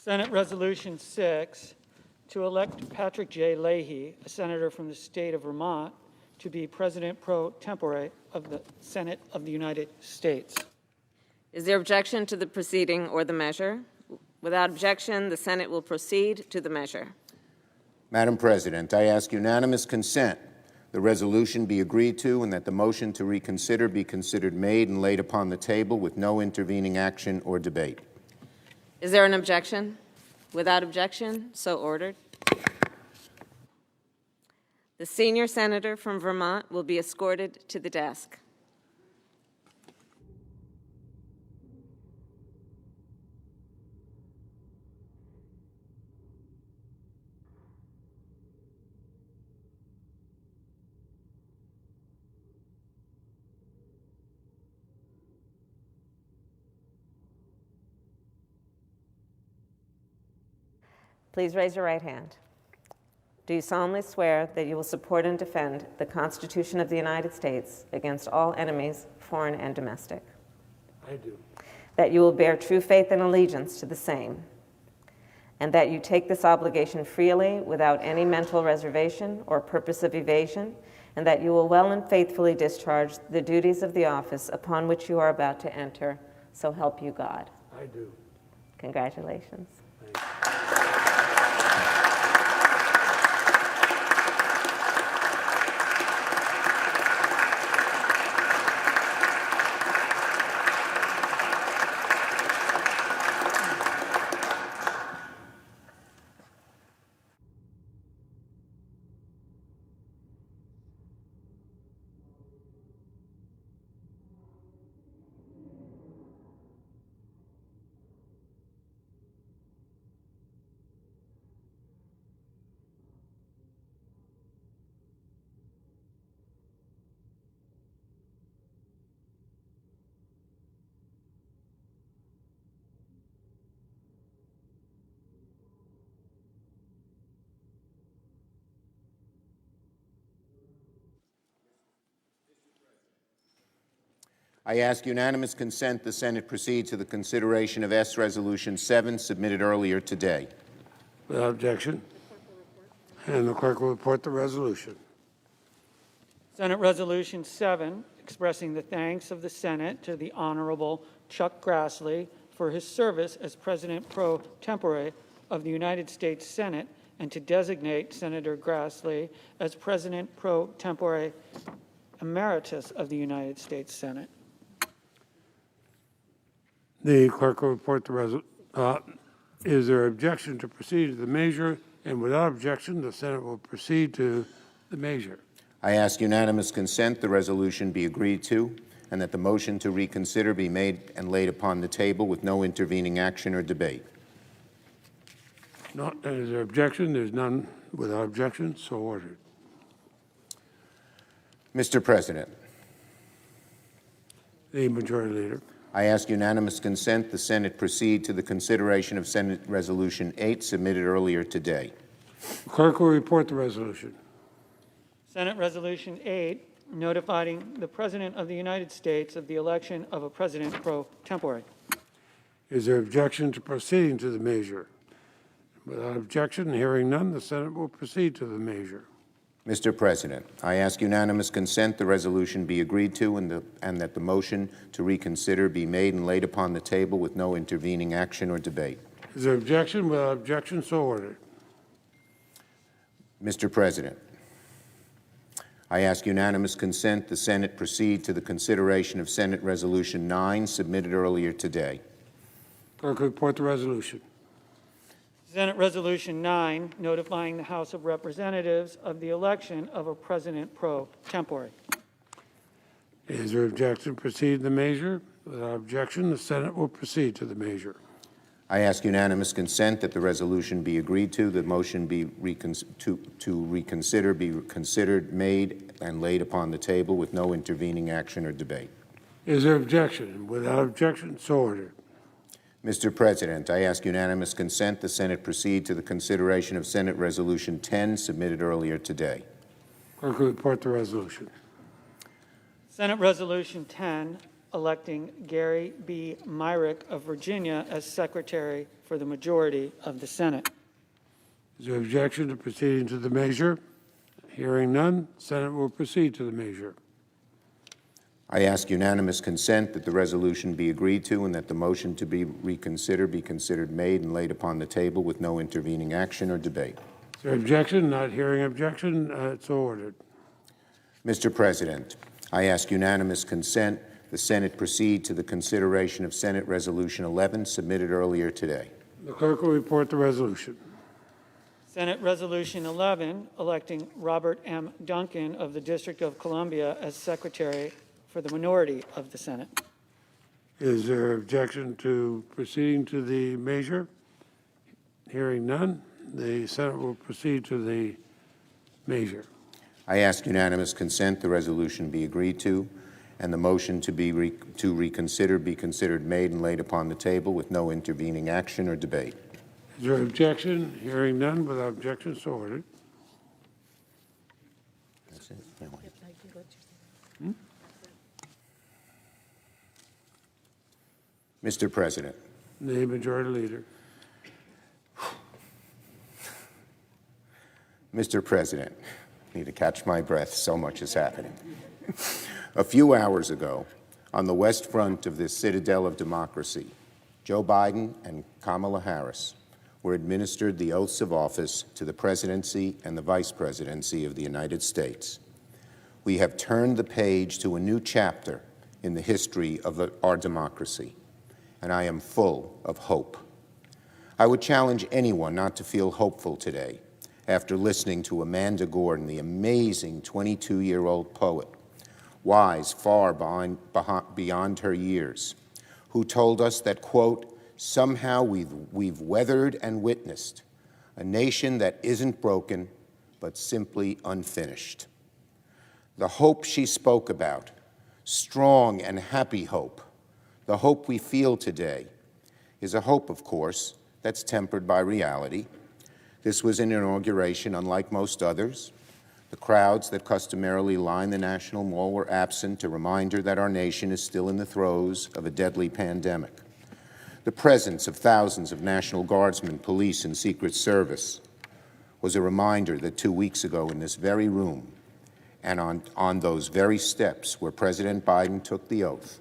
Senate Resolution 6, to elect Patrick J. Leahy, a senator from the state of Vermont, to be President pro tempore of the Senate of the United States. Is there objection to the proceeding or the measure? Without objection, the Senate will proceed to the measure. Madam President, I ask unanimous consent the resolution be agreed to and that the motion to reconsider be considered made and laid upon the table with no intervening action or debate. Is there an objection? Without objection, so ordered. The senior senator from Vermont will be escorted to the desk. Please raise your right hand. Do you solemnly swear that you will support and defend the Constitution of the United States against all enemies, foreign and domestic? I do. That you will bear true faith and allegiance to the same, and that you take this obligation freely without any mental reservation or purpose of evasion, and that you will well and faithfully discharge the duties of the office upon which you are about to enter, so help you God. I do. Congratulations. Thanks. I ask unanimous consent the Senate proceed to the consideration of S. Resolution 7 submitted earlier today. Without objection. And the clerk will report the resolution. Senate Resolution 7, expressing the thanks of the Senate to the Honorable Chuck Grassley for his service as President pro tempore of the United States Senate, and to designate Senator Grassley as President pro tempore emeritus of the United States Senate. The clerk will report the resolution. Is there objection to proceed to the measure? And without objection, the Senate will proceed to the measure. I ask unanimous consent the resolution be agreed to and that the motion to reconsider be made and laid upon the table with no intervening action or debate. Is there objection? There's none. Without objection, so ordered. Mr. President, The Majority Leader. I ask unanimous consent the Senate proceed to the consideration of Senate Resolution 8 submitted earlier today. The clerk will report the resolution. Senate Resolution 8, notifying the President of the United States of the election of a President pro tempore. Is there objection to proceeding to the measure? Without objection, hearing none, the Senate will proceed to the measure. Mr. President, I ask unanimous consent the resolution be agreed to and that the motion to reconsider be made and laid upon the table with no intervening action or debate. Is there objection? Without objection, so ordered. Mr. President, I ask unanimous consent the Senate proceed to the consideration of Senate Resolution 9 submitted earlier today. Clerk will report the resolution. Senate Resolution 9, notifying the House of Representatives of the election of a President pro tempore. Is there objection to proceed to the measure? Without objection, the Senate will proceed to the measure. I ask unanimous consent that the resolution be agreed to, the motion be to reconsider be considered, made, and laid upon the table with no intervening action or debate. Is there objection? Without objection, so ordered. Mr. President, I ask unanimous consent the Senate proceed to the consideration of Senate Resolution 10 submitted earlier today. Clerk will report the resolution. Senate Resolution 10, electing Gary B. Myrick of Virginia as Secretary for the majority of the Senate. Is there objection to proceeding to the measure? Hearing none, Senate will proceed to the measure. I ask unanimous consent that the resolution be agreed to and that the motion to be reconsidered be considered made and laid upon the table with no intervening action or debate. Is there objection? Not hearing objection, so ordered. Mr. President, I ask unanimous consent the Senate proceed to the consideration of Senate Resolution 11 submitted earlier today. The clerk will report the resolution. Senate Resolution 11, electing Robert M. Duncan of the District of Columbia as Secretary for the minority of the Senate. Is there objection to proceeding to the measure? Hearing none, the Senate will proceed to the measure. I ask unanimous consent the resolution be agreed to and the motion to reconsider be considered made and laid upon the table with no intervening action or debate. Is there objection? Hearing none, without objection, so ordered. That's it. Now what? Mr. President, The Majority Leader. Mr. President, I need to catch my breath, so much is happening. A few hours ago, on the west front of this citadel of democracy, Joe Biden and Kamala Harris were administered the oaths of office to the presidency and the vice presidency of the United States. We have turned the page to a new chapter in the history of our democracy, and I am full of hope. I would challenge anyone not to feel hopeful today after listening to Amanda Gordon, the amazing 22-year-old poet, wise far beyond her years, who told us that, quote, somehow we've weathered and witnessed a nation that isn't broken, but simply unfinished. The hope she spoke about, strong and happy hope, the hope we feel today, is a hope, of course, that's tempered by reality. This was an inauguration unlike most others. The crowds that customarily line the National Mall were absent, a reminder that our nation is still in the throes of a deadly pandemic. The presence of thousands of National Guardsmen, police, and Secret Service was a reminder that 2 weeks ago in this very room and on those very steps where President Biden took the oath,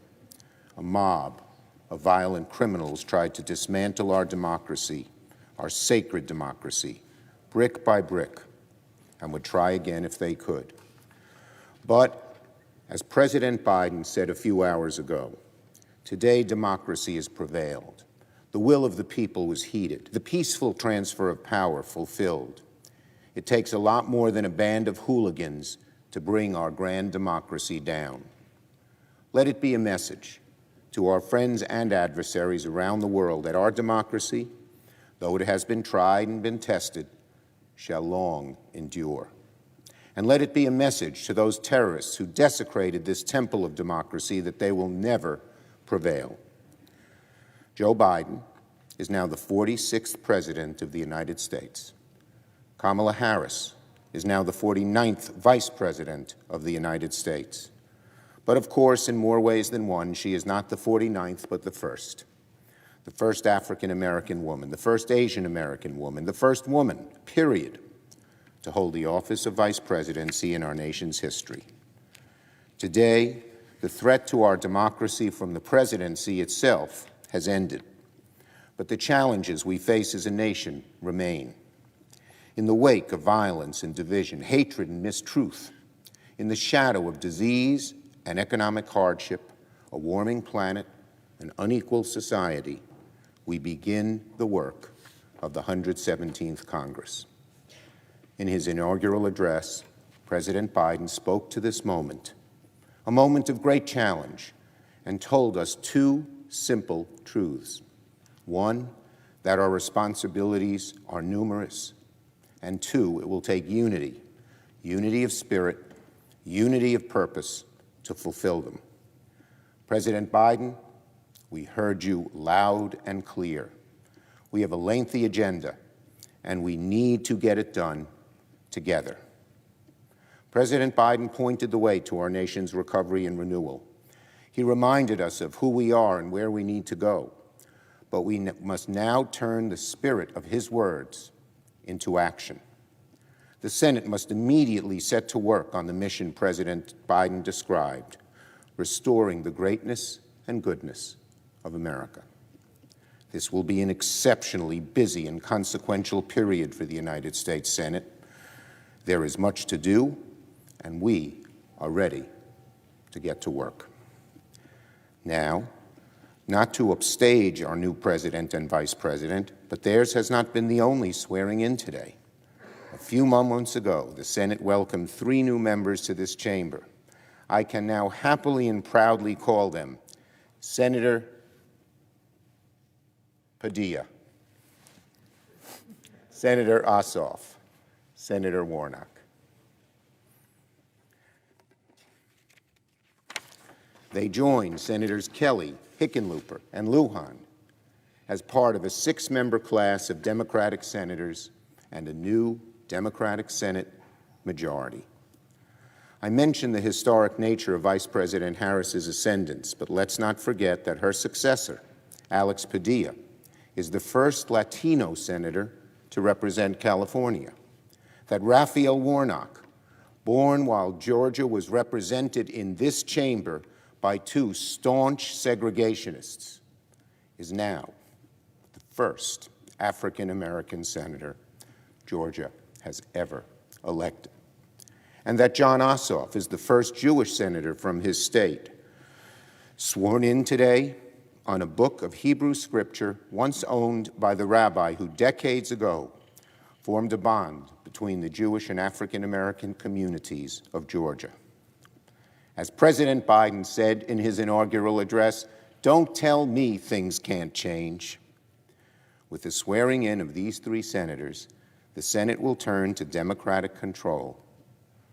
a mob of violent criminals tried to dismantle our democracy, our sacred democracy, brick by brick, and would try again if they could. But, as President Biden said a few hours ago, today democracy has prevailed. The will of the people was heeded. The peaceful transfer of power fulfilled. It takes a lot more than a band of hooligans to bring our grand democracy down. Let it be a message to our friends and adversaries around the world that our democracy, though it has been tried and been tested, shall long endure. And let it be a message to those terrorists who desecrated this temple of democracy that they will never prevail. Joe Biden is now the 46th President of the United States. Kamala Harris is now the 49th Vice President of the United States. But of course, in more ways than one, she is not the 49th, but the first African-American woman, the first Asian-American woman, the first woman, period, to hold the office of Vice Presidency in our nation's history. Today, the threat to our democracy from the presidency itself has ended, but the challenges we face as a nation remain. In the wake of violence and division, hatred and mistruth, in the shadow of disease and economic hardship, a warming planet, an unequal society, we begin the work of the 117th Congress. In his inaugural address, President Biden spoke to this moment, a moment of great challenge, and told us two simple truths. One, that our responsibilities are numerous, and two, it will take unity of spirit, unity of purpose to fulfill them. President Biden, we heard you loud and clear. We have a lengthy agenda, and we need to get it done together. President Biden pointed the way to our nation's recovery and renewal. He reminded us of who we are and where we need to go. But we must now turn the spirit of his words into action. The Senate must immediately set to work on the mission President Biden described, restoring the greatness and goodness of America. This will be an exceptionally busy and consequential period for the United States Senate. There is much to do, and we are ready to get to work. Now, not to upstage our new president and vice president, but theirs has not been the only swearing in today. A few moments ago, the Senate welcomed 3 new members to this chamber. I can now happily and proudly call them Senator Padilla, Senator Ossoff, Senator Warnock. They join Senators Kelly, Hickenlooper, and Lujan as part of a 6-member class of Democratic senators and a new Democratic Senate majority. I mentioned the historic nature of Vice President Harris's ascendance, but let's not forget that her successor, Alex Padilla, is the first Latino senator to represent California, that Raphael Warnock, born while Georgia was represented in this chamber by 2 staunch segregationists, is now the first African-American senator Georgia has ever elected, and that John Ossoff is the first Jewish senator from his state, sworn in today on a book of Hebrew scripture once owned by the rabbi who decades ago formed a bond between the Jewish and African-American communities of Georgia. As President Biden said in his inaugural address, "Don't tell me things can't change." With the swearing in of these 3 senators, the Senate will turn to Democratic control,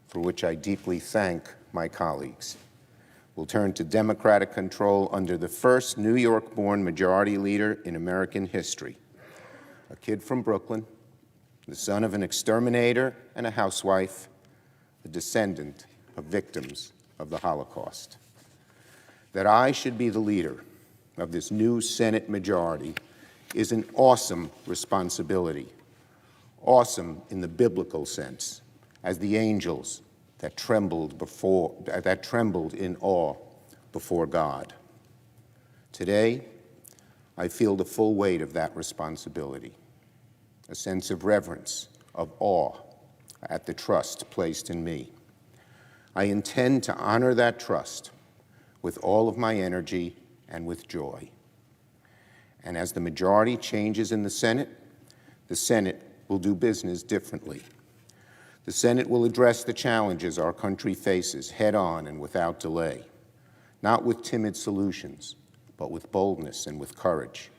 for which I deeply thank my colleagues. We'll turn to Democratic control under the first New York-born majority leader in American history, a kid from Brooklyn, the son of an exterminator and a housewife, a descendant of victims of the Holocaust. That I should be the leader of this new Senate majority is an awesome responsibility, awesome in the biblical sense, as the angels that trembled in awe before God. Today, I feel the full weight of that responsibility, a sense of reverence, of awe at the trust placed in me. I intend to honor that trust with all of my energy and with joy. And as the majority changes in the Senate will do business differently. The Senate will address the challenges our country faces head-on and without delay, not with timid solutions, but with boldness and with courage.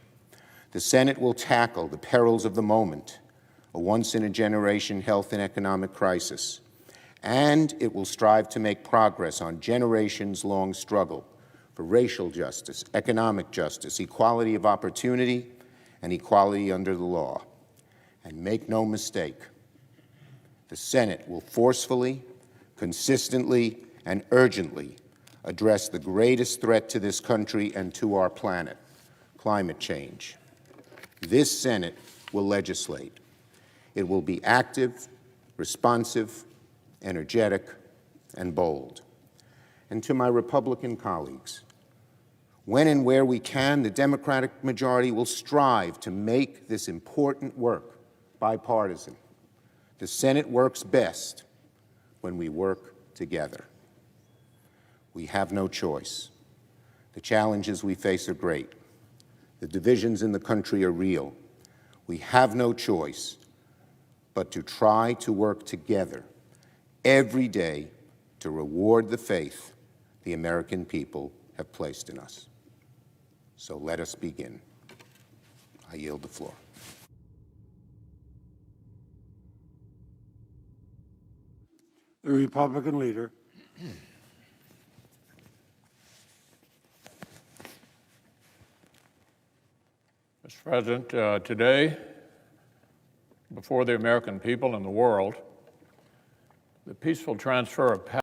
The Senate will tackle the perils of the moment, a once-in-a-generation health and economic crisis, and it will strive to make progress on generations-long struggle for racial justice, economic justice, equality of opportunity, and equality under the law. And make no mistake, the Senate will forcefully, consistently, and urgently address the greatest threat to this country and to our planet, climate change. This Senate will legislate. It will be active, responsive, energetic, and bold. And to my Republican colleagues, when and where we can, the Democratic majority will strive to make this important work bipartisan. The Senate works best when we work together. We have no choice. The challenges we face are great. The divisions in the country are real. We have no choice but to try to work together every day to reward the faith the American people have placed in us. So let us begin. I yield the floor. The Republican leader. Mr. President, today, before the American people and the world, the peaceful transfer of power